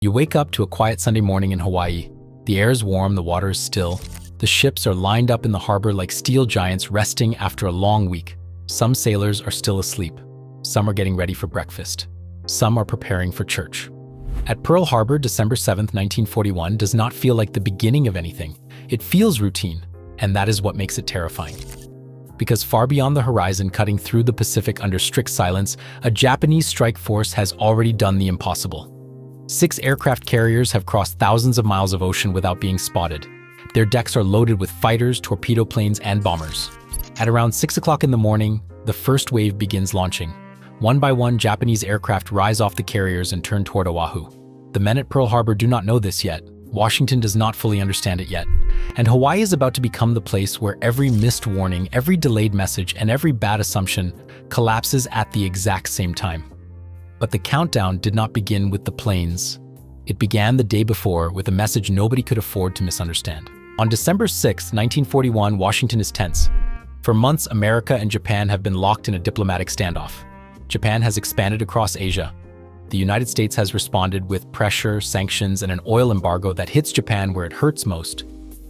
You wake up to a quiet Sunday morning in Hawaii. The air is warm, the water is still. The ships are lined up in the harbor like steel giants resting after a long week. Some sailors are still asleep. Some are getting ready for breakfast. Some are preparing for church. At Pearl Harbor, December 7, 1941 does not feel like the beginning of anything. It feels routine, and that is what makes it terrifying. Because far beyond the horizon, cutting through the Pacific under strict silence, a Japanese strike force has already done the impossible. 6 aircraft carriers have crossed thousands of miles of ocean without being spotted. Their decks are loaded with fighters, torpedo planes, and bombers. At around 6 o'clock in the morning, the first wave begins launching. One by one, Japanese aircraft rise off the carriers and turn toward Oahu. The men at Pearl Harbor do not know this yet. Washington does not fully understand it yet. And Hawaii is about to become the place where every missed warning, every delayed message, and every bad assumption collapses at the exact same time. But the countdown did not begin with the planes. It began the day before with a message nobody could afford to misunderstand. On December 6, 1941, Washington is tense. For months, America and Japan have been locked in a diplomatic standoff. Japan has expanded across Asia. The United States has responded with pressure, sanctions, and an oil embargo that hits Japan where it hurts most.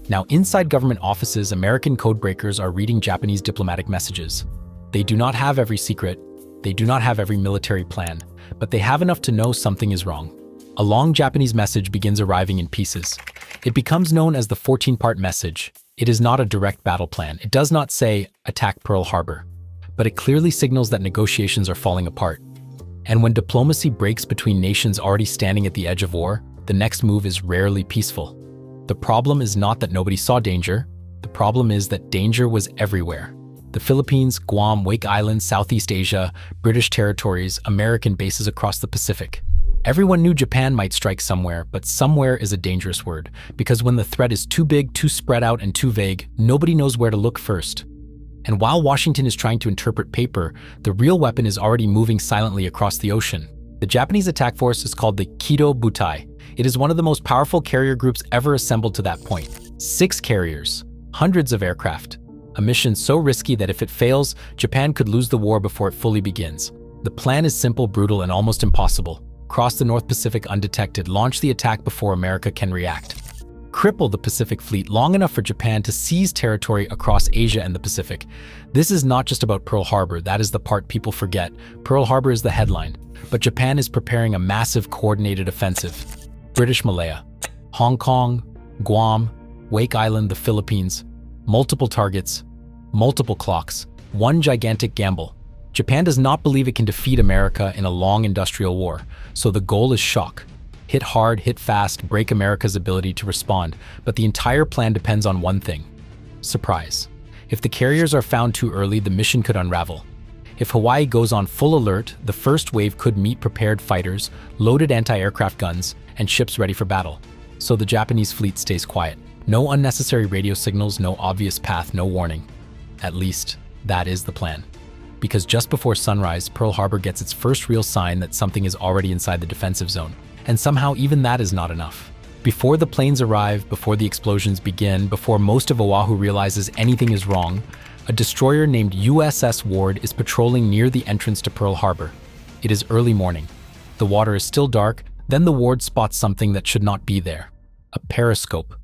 Now, inside government offices, American codebreakers are reading Japanese diplomatic messages. They do not have every secret. They do not have every military plan, but they have enough to know something is wrong. A long Japanese message begins arriving in pieces. It becomes known as the 14-part message. It is not a direct battle plan. It does not say, attack Pearl Harbor, but it clearly signals that negotiations are falling apart. And when diplomacy breaks between nations already standing at the edge of war, the next move is rarely peaceful. The problem is not that nobody saw danger. The problem is that danger was everywhere. The Philippines, Guam, Wake Island, Southeast Asia, British territories, American bases across the Pacific. Everyone knew Japan might strike somewhere, but somewhere is a dangerous word, because when the threat is too big, too spread out, and too vague, nobody knows where to look first. And while Washington is trying to interpret paper, the real weapon is already moving silently across the ocean. The Japanese attack force is called the Kido Butai. It is one of the most powerful carrier groups ever assembled to that point. 6 carriers, hundreds of aircraft. A mission so risky that if it fails, Japan could lose the war before it fully begins. The plan is simple, brutal, and almost impossible. Cross the North Pacific undetected, launch the attack before America can react. Cripple the Pacific Fleet long enough for Japan to seize territory across Asia and the Pacific. This is not just about Pearl Harbor, that is the part people forget. Pearl Harbor is the headline, but Japan is preparing a massive coordinated offensive. British Malaya, Hong Kong, Guam, Wake Island, the Philippines, multiple targets, multiple clocks, one gigantic gamble. Japan does not believe it can defeat America in a long industrial war, so the goal is shock. Hit hard, hit fast, break America's ability to respond, but the entire plan depends on one thing: surprise. If the carriers are found too early, the mission could unravel. If Hawaii goes on full alert, the first wave could meet prepared fighters, loaded anti-aircraft guns, and ships ready for battle. So the Japanese fleet stays quiet. No unnecessary radio signals, no obvious path, no warning. At least, that is the plan. Because just before sunrise, Pearl Harbor gets its first real sign that something is already inside the defensive zone. And somehow even that is not enough. Before the planes arrive, before the explosions begin, before most of Oahu realizes anything is wrong, a destroyer named USS Ward is patrolling near the entrance to Pearl Harbor. It is early morning. The water is still dark, then the Ward spots something that should not be there. A periscope.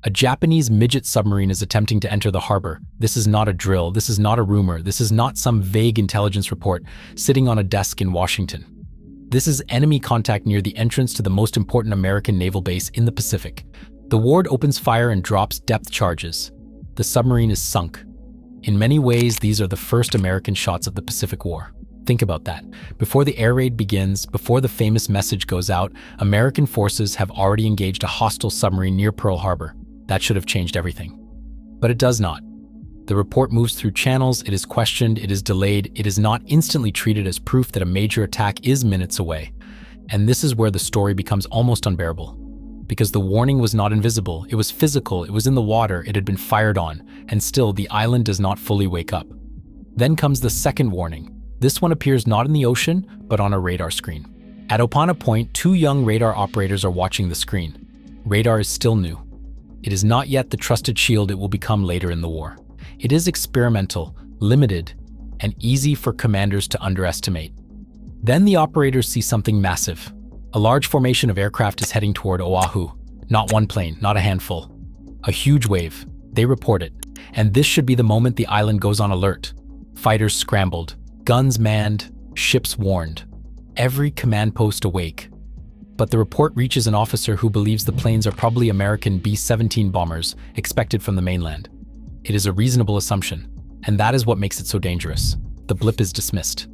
A Japanese midget submarine is attempting to enter the harbor. This is not a drill, this is not a rumor, this is not some vague intelligence report sitting on a desk in Washington. This is enemy contact near the entrance to the most important American naval base in the Pacific. The Ward opens fire and drops depth charges. The submarine is sunk. In many ways, these are the first American shots of the Pacific War. Think about that. Before the air raid begins, before the famous message goes out, American forces have already engaged a hostile submarine near Pearl Harbor. That should have changed everything. But it does not. The report moves through channels, it is questioned, it is delayed, it is not instantly treated as proof that a major attack is minutes away. And this is where the story becomes almost unbearable. Because the warning was not invisible, it was physical, it was in the water, it had been fired on, and still the island does not fully wake up. Then comes the second warning. This one appears not in the ocean, but on a radar screen. At Opana Point, 2 young radar operators are watching the screen. Radar is still new. It is not yet the trusted shield it will become later in the war. It is experimental, limited, and easy for commanders to underestimate. Then the operators see something massive. A large formation of aircraft is heading toward Oahu. Not one plane, not a handful. A huge wave. They report it. And this should be the moment the island goes on alert. Fighters scrambled, guns manned, ships warned. Every command post awake. But the report reaches an officer who believes the planes are probably American B-17 bombers expected from the mainland. It is a reasonable assumption, and that is what makes it so dangerous. The blip is dismissed.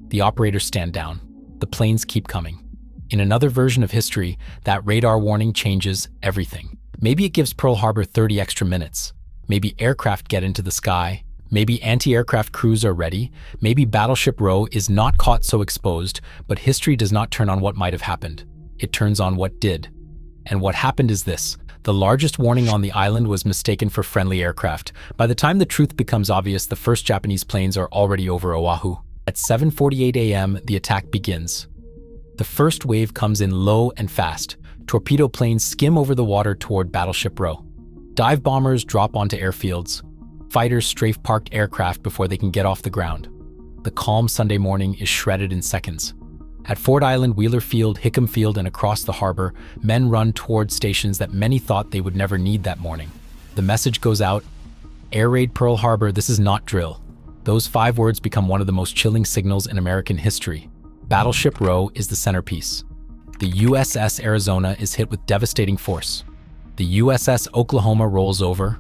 The operators stand down. The planes keep coming. In another version of history, that radar warning changes everything. Maybe it gives Pearl Harbor 30 extra minutes. Maybe aircraft get into the sky. Maybe anti-aircraft crews are ready. Maybe Battleship Row is not caught so exposed, but history does not turn on what might have happened. It turns on what did. And what happened is this. The largest warning on the island was mistaken for friendly aircraft. By the time the truth becomes obvious, the first Japanese planes are already over Oahu. At 7:48 a.m., the attack begins. The first wave comes in low and fast. Torpedo planes skim over the water toward Battleship Row. Dive bombers drop onto airfields. Fighters strafe parked aircraft before they can get off the ground. The calm Sunday morning is shredded in seconds. At Ford Island, Wheeler Field, Hickam Field, and across the harbor, men run toward stations that many thought they would never need that morning. The message goes out, Air Raid Pearl Harbor, this is not drill. Those 5 words become one of the most chilling signals in American history. Battleship Row is the centerpiece. The USS Arizona is hit with devastating force. The USS Oklahoma rolls over.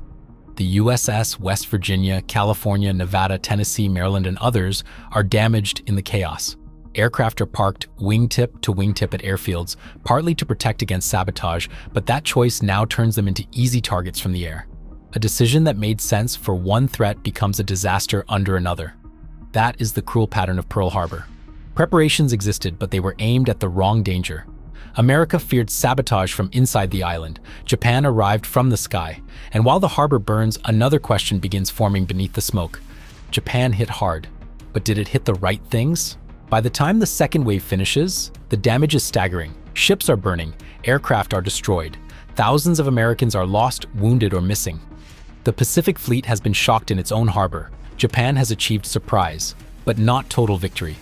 The USS West Virginia, California, Nevada, Tennessee, Maryland, and others are damaged in the chaos. Aircraft are parked wingtip to wingtip at airfields, partly to protect against sabotage, but that choice now turns them into easy targets from the air. A decision that made sense for one threat becomes a disaster under another. That is the cruel pattern of Pearl Harbor. Preparations existed, but they were aimed at the wrong danger. America feared sabotage from inside the island. Japan arrived from the sky. And while the harbor burns, another question begins forming beneath the smoke. Japan hit hard, but did it hit the right things? By the time the second wave finishes, the damage is staggering. Ships are burning, aircraft are destroyed. Thousands of Americans are lost, wounded, or missing. The Pacific Fleet has been shocked in its own harbor. Japan has achieved surprise, but not total victory.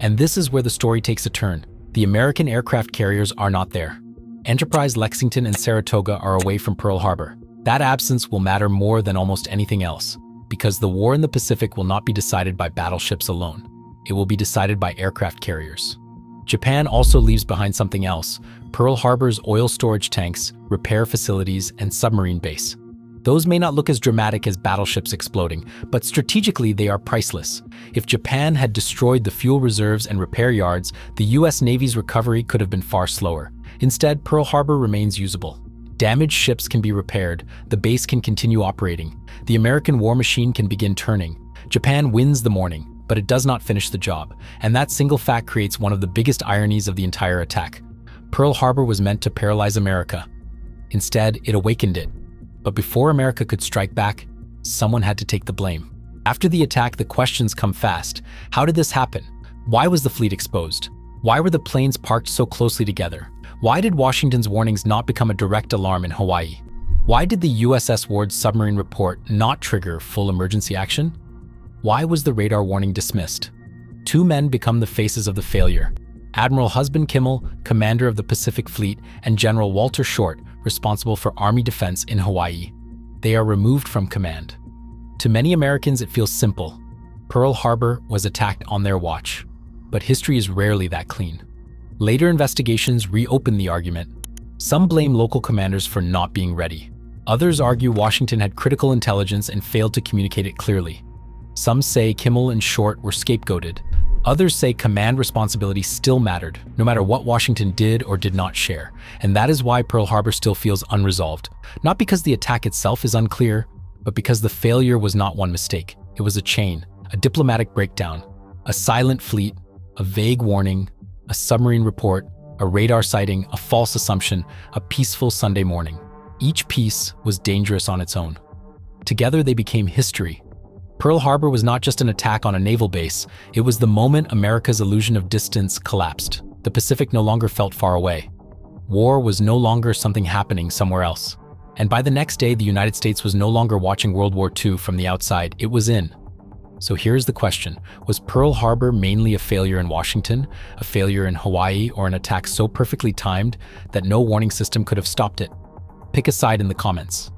And this is where the story takes a turn. The American aircraft carriers are not there. Enterprise, Lexington, and Saratoga are away from Pearl Harbor. That absence will matter more than almost anything else, because the war in the Pacific will not be decided by battleships alone. It will be decided by aircraft carriers. Japan also leaves behind something else: Pearl Harbor's oil storage tanks, repair facilities, and submarine base. Those may not look as dramatic as battleships exploding, but strategically they are priceless. If Japan had destroyed the fuel reserves and repair yards, the US Navy's recovery could have been far slower. Instead, Pearl Harbor remains usable. Damaged ships can be repaired, the base can continue operating, the American war machine can begin turning. Japan wins the morning, but it does not finish the job, and that single fact creates one of the biggest ironies of the entire attack. Pearl Harbor was meant to paralyze America. Instead, it awakened it. But before America could strike back, someone had to take the blame. After the attack, the questions come fast. How did this happen? Why was the fleet exposed? Why were the planes parked so closely together? Why did Washington's warnings not become a direct alarm in Hawaii? Why did the USS Ward's submarine report not trigger full emergency action? Why was the radar warning dismissed? 2 men become the faces of the failure. Admiral Husband Kimmel, commander of the Pacific Fleet, and General Walter Short, responsible for Army defense in Hawaii. They are removed from command. To many Americans, it feels simple. Pearl Harbor was attacked on their watch. But history is rarely that clean. Later investigations reopen the argument. Some blame local commanders for not being ready. Others argue Washington had critical intelligence and failed to communicate it clearly. Some say Kimmel and Short were scapegoated. Others say command responsibility still mattered, no matter what Washington did or did not share. And that is why Pearl Harbor still feels unresolved. Not because the attack itself is unclear, but because the failure was not one mistake. It was a chain, a diplomatic breakdown, a silent fleet, a vague warning, a submarine report, a radar sighting, a false assumption, a peaceful Sunday morning. Each piece was dangerous on its own. Together they became history. Pearl Harbor was not just an attack on a naval base, it was the moment America's illusion of distance collapsed. The Pacific no longer felt far away. War was no longer something happening somewhere else. And by the next day, the United States was no longer watching World War II from the outside, it was in. So here's the question. Was Pearl Harbor mainly a failure in Washington, a failure in Hawaii, or an attack so perfectly timed that no warning system could have stopped it? Pick a side in the comments.